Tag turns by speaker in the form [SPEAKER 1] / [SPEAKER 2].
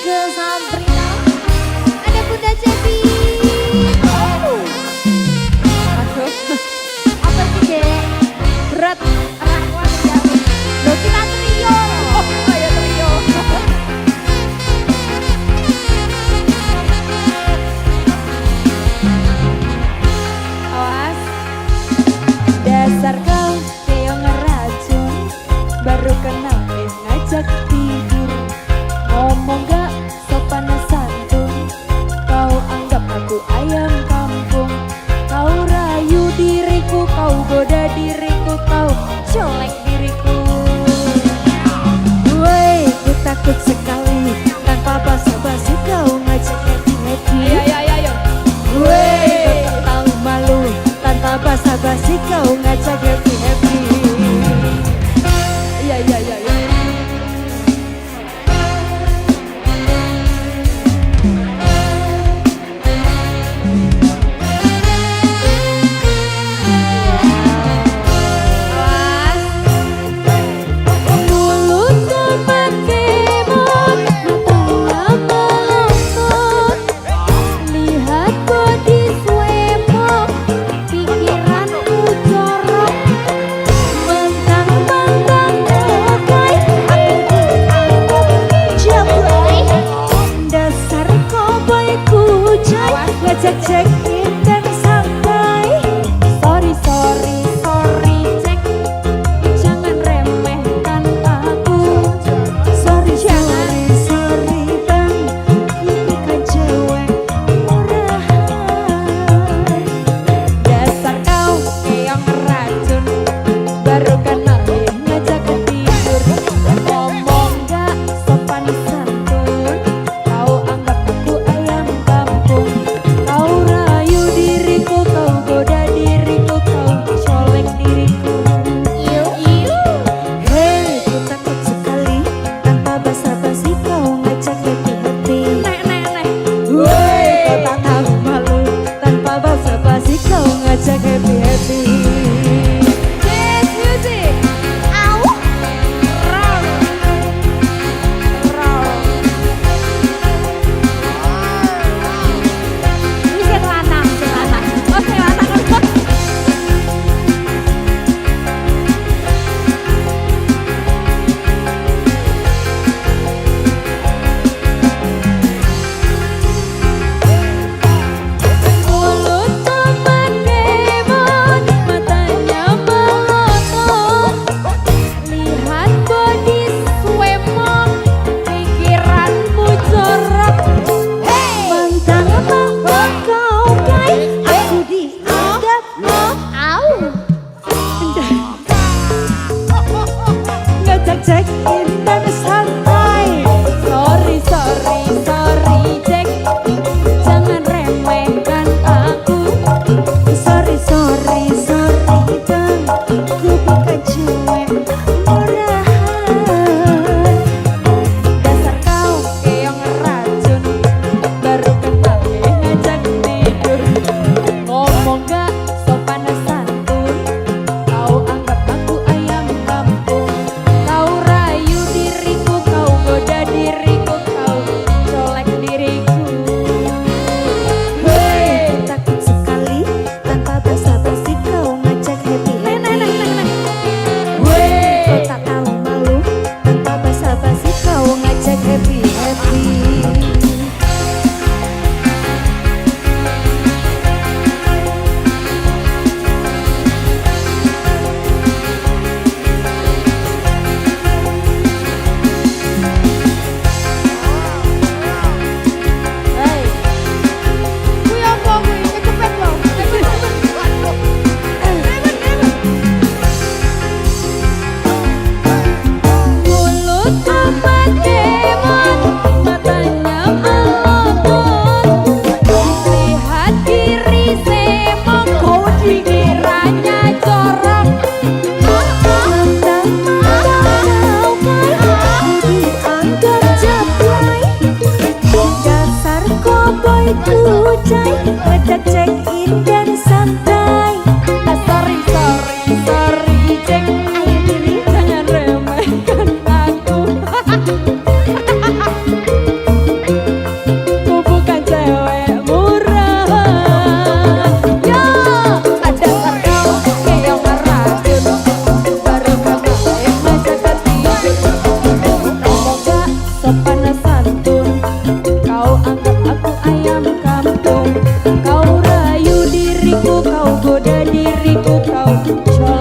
[SPEAKER 1] ke Sabrina. Ada Bunda Cepi. Aduh. Apa sih dek? Berat. Rawan ya. Loh kita trio. Oh ya trio. Awas. Dasar kau kayak ngeracun. Baru kenal ngajak tidur. Ngomong gak sopan santun. Kau anggap aku ayam kampung. Kau rayu diriku, kau goda diriku, kau colek diriku. Woi, ku takut sekali. Tanpa basa-basi kau ngajak happy-happy. Woi, kau tak tahu malu. Tanpa basa-basi kau ngajak happy-happy. Iya. kau